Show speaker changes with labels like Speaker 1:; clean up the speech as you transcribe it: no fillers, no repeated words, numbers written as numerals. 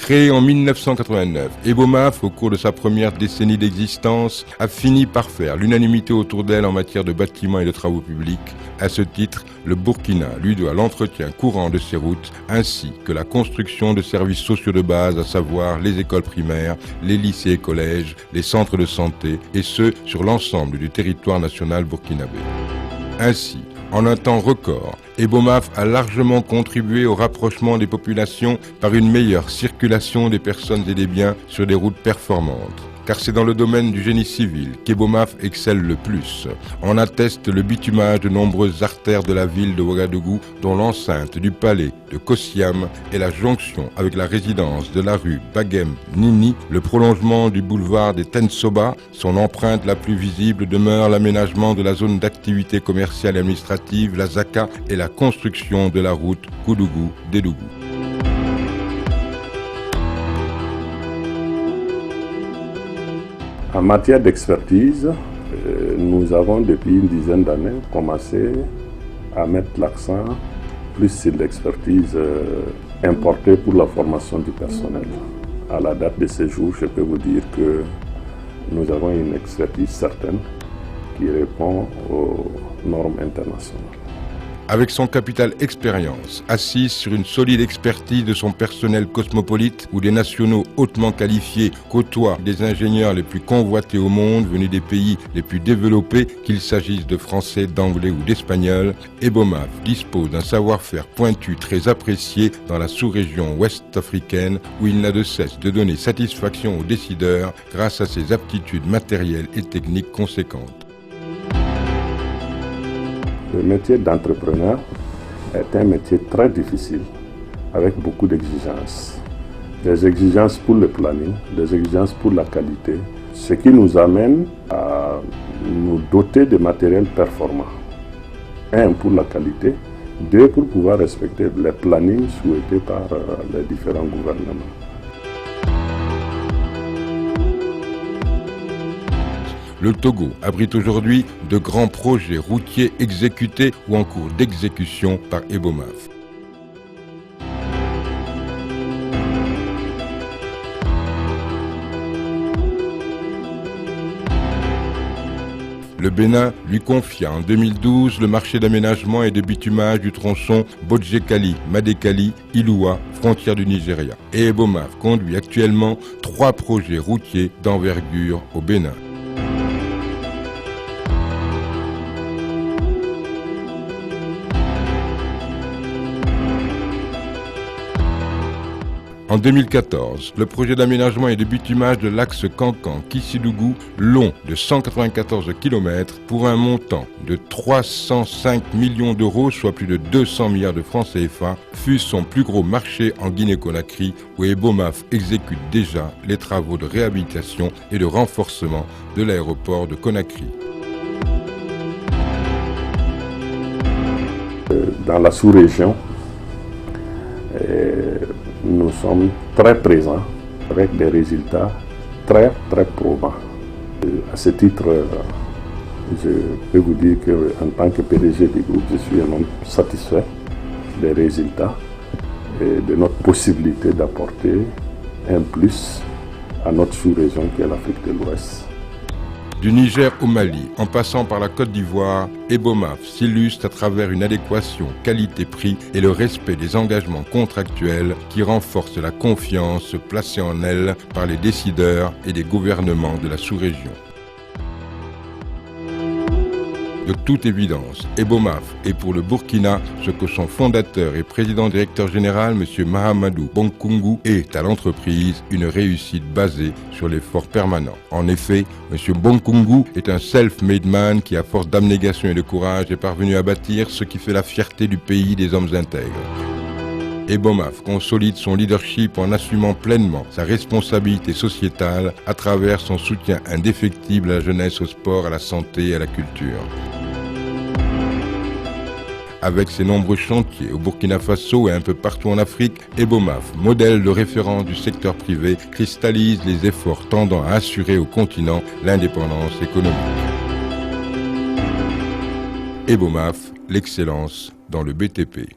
Speaker 1: Créé en 1989, Ebomaf, au cours de sa première décennie d'existence, a fini par faire l'unanimité autour d'elle en matière de bâtiments et de travaux publics. À ce titre, le Burkina lui doit l'entretien courant de ses routes, ainsi que la construction de services sociaux de base, à savoir les écoles primaires, les lycées et collèges, les centres de santé, et ce, sur l'ensemble du territoire national burkinabé. Ainsi, en un temps record, Ebomaf a largement contribué au rapprochement des populations par une meilleure circulation des personnes et des biens sur des routes performantes. Car c'est dans le domaine du génie civil qu'Ebomaf excelle le plus. En atteste le bitumage de nombreuses artères de la ville de Ouagadougou, dont l'enceinte du palais de Kossiam est la jonction avec la résidence de la rue Bagem Nini, le prolongement du boulevard des Tensoba. Son empreinte la plus visible demeure l'aménagement de la zone d'activité commerciale et administrative, la ZACA, et la construction de la route Koudougou-Dédougou.
Speaker 2: En matière d'expertise, nous avons depuis une dizaine d'années commencé à mettre l'accent plus sur l'expertise importée pour la formation du personnel. À la date de ce jour, je peux vous dire que nous avons une expertise certaine qui répond aux normes internationales.
Speaker 1: Avec son capital expérience, assise sur une solide expertise de son personnel cosmopolite, où des nationaux hautement qualifiés côtoient des ingénieurs les plus convoités au monde, venus des pays les plus développés, qu'il s'agisse de français, d'anglais ou d'espagnol, Ebomaf dispose d'un savoir-faire pointu très apprécié dans la sous-région ouest-africaine, où il n'a de cesse de donner satisfaction aux décideurs grâce à ses aptitudes matérielles et techniques conséquentes.
Speaker 2: Le métier d'entrepreneur est un métier très difficile, avec beaucoup d'exigences. Des exigences pour le planning, des exigences pour la qualité, ce qui nous amène à nous doter de matériel performant. Un, pour la qualité, deux, pour pouvoir respecter les plannings souhaités par les différents gouvernements.
Speaker 1: Le Togo abrite aujourd'hui de grands projets routiers exécutés ou en cours d'exécution par Ebomaf. Le Bénin lui confia en 2012 le marché d'aménagement et de bitumage du tronçon Bodjekali-Madekali-Iloua, frontière du Nigeria. Et Ebomaf conduit actuellement 3 projets routiers d'envergure au Bénin. En 2014, le projet d'aménagement et de bitumage de l'axe Kankan-Kissidougou, long de 194 km pour un montant de 305 millions d'euros, soit plus de 200 milliards de francs CFA, fut son plus gros marché en Guinée-Conakry, où Ebomaf exécute déjà les travaux de réhabilitation et de renforcement de l'aéroport de Conakry.
Speaker 2: Dans la sous-région, nous sommes très présents avec des résultats très probants. À ce titre, je peux vous dire qu'en tant que PDG du groupe, je suis un homme satisfait des résultats et de notre possibilité d'apporter un plus à notre sous-région qui est l'Afrique de l'Ouest.
Speaker 1: Du Niger au Mali, en passant par la Côte d'Ivoire, Ebomaf s'illustre à travers une adéquation qualité-prix et le respect des engagements contractuels qui renforcent la confiance placée en elle par les décideurs et les gouvernements de la sous-région. De toute évidence, Ebomaf est pour le Burkina ce que son fondateur et président-directeur général, M. Mahamadou Bonkungu, est à l'entreprise, une réussite basée sur l'effort permanent. En effet, M. Bonkungu est un self-made man qui, à force d'abnégation et de courage, est parvenu à bâtir ce qui fait la fierté du pays des hommes intègres. Ebomaf consolide son leadership en assumant pleinement sa responsabilité sociétale à travers son soutien indéfectible à la jeunesse, au sport, à la santé et à la culture. Avec ses nombreux chantiers au Burkina Faso et un peu partout en Afrique, Ebomaf, modèle de référence du secteur privé, cristallise les efforts tendant à assurer au continent l'indépendance économique. Ebomaf, l'excellence dans le BTP.